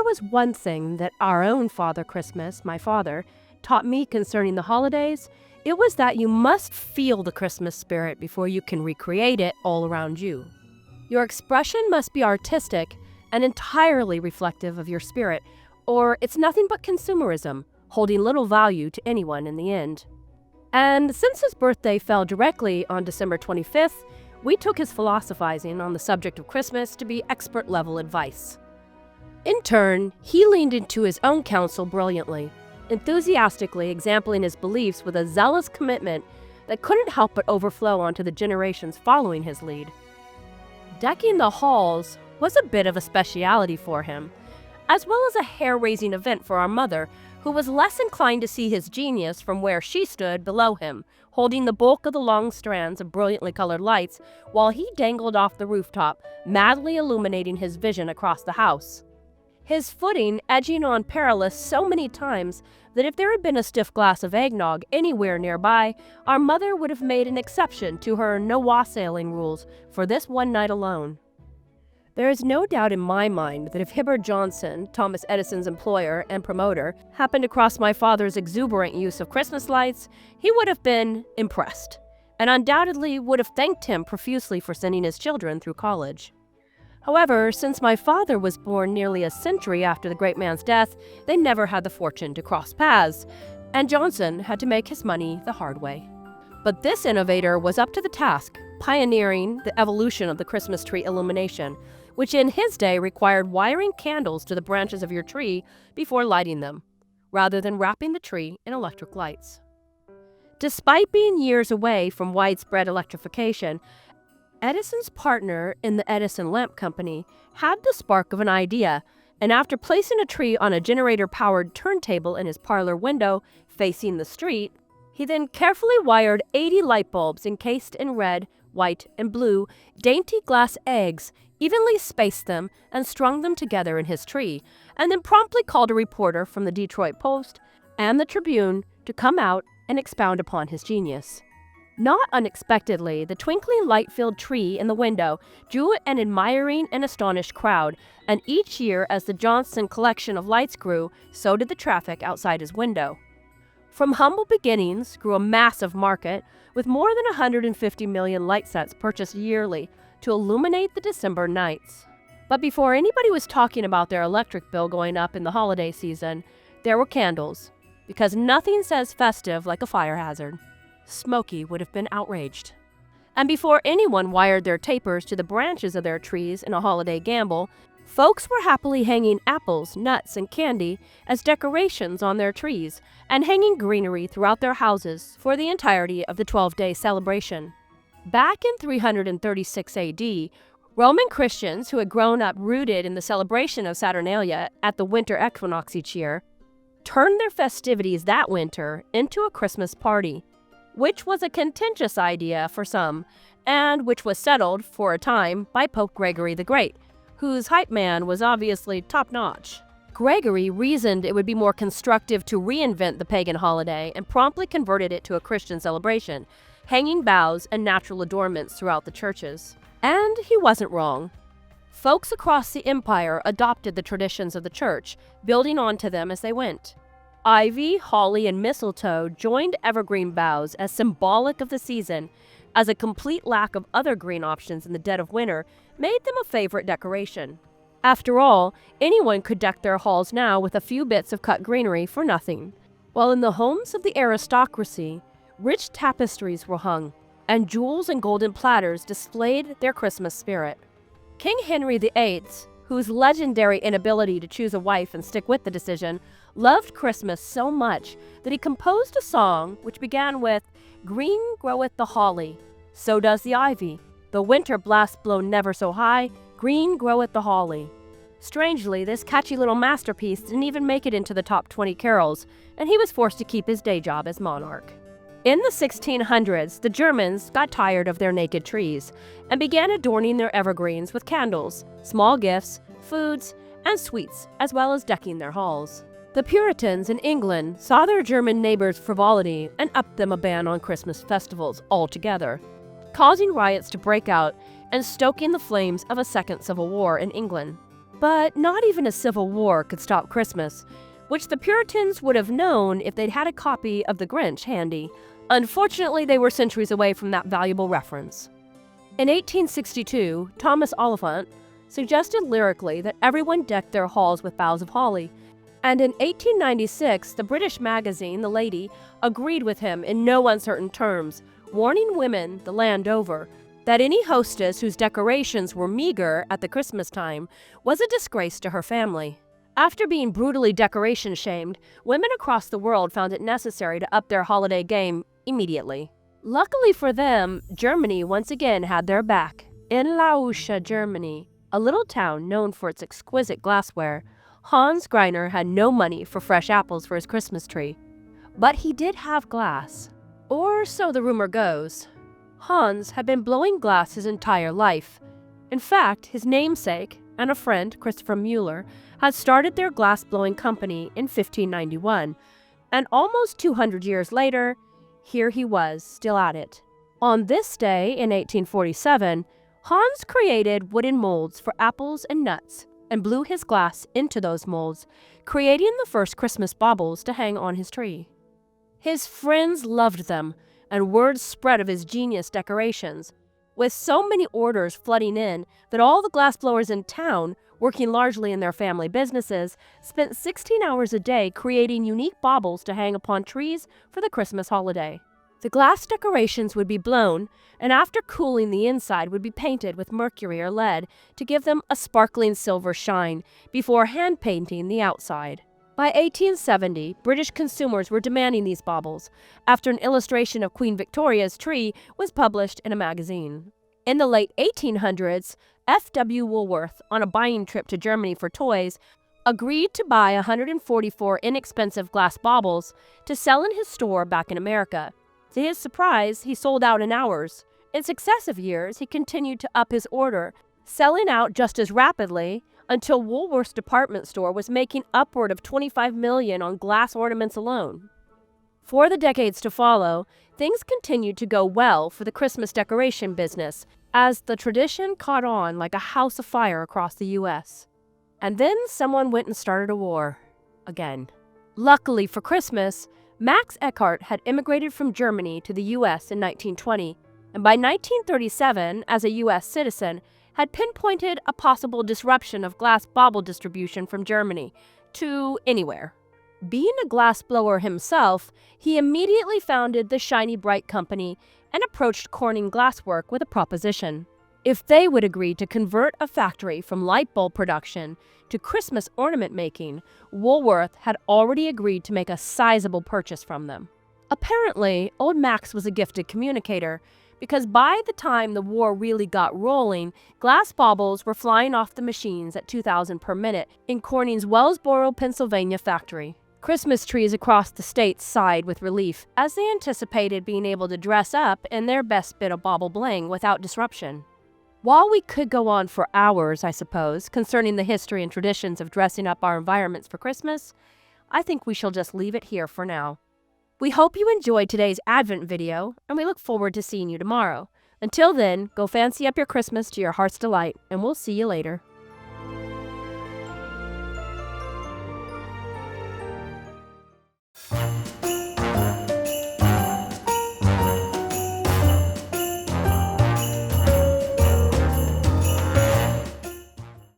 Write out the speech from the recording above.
there was one thing that our own Father Christmas, my father, taught me concerning the holidays, it was that you must feel the Christmas spirit before you can recreate it all around you. Your expression must be artistic and entirely reflective of your spirit, or it's nothing but consumerism, holding little value to anyone in the end. And since his birthday fell directly on December 25th, we took his philosophizing on the subject of Christmas to be expert-level advice. In turn, he leaned into his own counsel brilliantly, enthusiastically exempling his beliefs with a zealous commitment that couldn't help but overflow onto the generations following his lead. Decking the halls was a bit of a speciality for him, as well as a hair-raising event for our mother, who was less inclined to see his genius from where she stood below him, holding the bulk of the long strands of brilliantly colored lights while he dangled off the rooftop, madly illuminating his vision across the house. His footing edging on perilous so many times that if there had been a stiff glass of eggnog anywhere nearby, our mother would have made an exception to her no wassailing rules for this one night alone. There is no doubt in my mind that if Hibbard Johnson, Thomas Edison's employer and promoter, happened across my father's exuberant use of Christmas lights, he would have been impressed, and undoubtedly would have thanked him profusely for sending his children through college. However, since my father was born nearly a century after the great man's death, they never had the fortune to cross paths, and Johnson had to make his money the hard way. But this innovator was up to the task, pioneering the evolution of the Christmas tree illumination, which in his day required wiring candles to the branches of your tree before lighting them, rather than wrapping the tree in electric lights. Despite being years away from widespread electrification, Edison's partner in the Edison Lamp Company had the spark of an idea, and after placing a tree on a generator-powered turntable in his parlor window facing the street, he then carefully wired 80 light bulbs encased in red, white, and blue, dainty glass eggs, evenly spaced them, and strung them together in his tree, and then promptly called a reporter from the Detroit Post and the Tribune to come out and expound upon his genius. Not unexpectedly, the twinkling light-filled tree in the window drew an admiring and astonished crowd, and each year as the Johnson collection of lights grew, so did the traffic outside his window. From humble beginnings grew a massive market, with more than 150 million light sets purchased yearly to illuminate the December nights. But before anybody was talking about their electric bill going up in the holiday season, there were candles, because nothing says festive like a fire hazard. Smokey would have been outraged. And before anyone wired their tapers to the branches of their trees in a holiday gamble, folks were happily hanging apples, nuts, and candy as decorations on their trees, and hanging greenery throughout their houses for the entirety of the 12-day celebration. Back in 336 AD, Roman Christians who had grown up rooted in the celebration of Saturnalia at the winter equinox each year turned their festivities that winter into a Christmas party, which was a contentious idea for some, and which was settled, for a time, by Pope Gregory the Great, whose hype man was obviously top-notch. Gregory reasoned it would be more constructive to reinvent the pagan holiday and promptly converted it to a Christian celebration, hanging boughs and natural adornments throughout the churches. And he wasn't wrong. Folks across the empire adopted the traditions of the church, building onto them as they went. Ivy, holly, and mistletoe joined evergreen boughs as symbolic of the season, as a complete lack of other green options in the dead of winter made them a favorite decoration. After all, anyone could deck their halls now with a few bits of cut greenery for nothing, while in the homes of the aristocracy, rich tapestries were hung, and jewels and golden platters displayed their Christmas spirit. King Henry VIII, whose legendary inability to choose a wife and stick with the decision, loved Christmas so much that he composed a song which began with, "Green groweth the holly, so does the ivy. The winter blasts blow never so high, green groweth the holly." Strangely, this catchy little masterpiece didn't even make it into the top 20 carols, and he was forced to keep his day job as monarch. In the 1600s, the Germans got tired of their naked trees and began adorning their evergreens with candles, small gifts, foods, and sweets, as well as decking their halls. The Puritans in England saw their German neighbors' frivolity and upped them a ban on Christmas festivals altogether, causing riots to break out and stoking the flames of a second civil war in England. But not even a civil war could stop Christmas, which the Puritans would have known if they'd had a copy of The Grinch handy. Unfortunately, they were centuries away from that valuable reference. In 1862, Thomas Oliphant suggested lyrically that everyone deck their halls with boughs of holly. And in 1896, the British magazine, The Lady, agreed with him in no uncertain terms, warning women the land over that any hostess whose decorations were meager at the Christmas time was a disgrace to her family. After being brutally decoration shamed, women across the world found it necessary to up their holiday game immediately. Luckily for them, Germany once again had their back. In Lauscha, Germany, a little town known for its exquisite glassware, Hans Greiner had no money for fresh apples for his Christmas tree. But he did have glass. Or so the rumor goes. Hans had been blowing glass his entire life. In fact, his namesake and a friend, Christopher Mueller, had started their glass-blowing company in 1591. And almost 200 years later, here he was, still at it. On this day in 1847, Hans created wooden molds for apples and nuts and blew his glass into those molds, creating the first Christmas baubles to hang on his tree. His friends loved them, and word spread of his genius decorations, with so many orders flooding in that all the glassblowers in town, working largely in their family businesses, spent 16 hours a day creating unique baubles to hang upon trees for the Christmas holiday. The glass decorations would be blown, and after cooling, the inside would be painted with mercury or lead to give them a sparkling silver shine before hand-painting the outside. By 1870, British consumers were demanding these baubles after an illustration of Queen Victoria's tree was published in a magazine. In the late 1800s, F.W. Woolworth, on a buying trip to Germany for toys, agreed to buy 144 inexpensive glass baubles to sell in his store back in America. To his surprise, he sold out in hours. In successive years, he continued to up his order, selling out just as rapidly until Woolworth's department store was making upward of $25 million on glass ornaments alone. For the decades to follow, things continued to go well for the Christmas decoration business as the tradition caught on like a house afire across the U.S. And then someone went and started a war. Again. Luckily for Christmas, Max Eckhart had immigrated from Germany to the U.S. in 1920, and by 1937, as a U.S. citizen, had pinpointed a possible disruption of glass bauble distribution from Germany to anywhere. Being a glassblower himself, he immediately founded the Shiny Bright Company and approached Corning Glasswork with a proposition. If they would agree to convert a factory from light bulb production to Christmas ornament making, Woolworth had already agreed to make a sizable purchase from them. Apparently, old Max was a gifted communicator, because by the time the war really got rolling, glass baubles were flying off the machines at 2,000 per minute in Corning's Wellsboro, Pennsylvania factory. Christmas trees across the state sighed with relief as they anticipated being able to dress up in their best bit of bauble bling without disruption. While we could go on for hours, I suppose, concerning the history and traditions of dressing up our environments for Christmas, I think we shall just leave it here for now. We hope you enjoyed today's Advent video, and we look forward to seeing you tomorrow. Until then, go fancy up your Christmas to your heart's delight, and we'll see you later.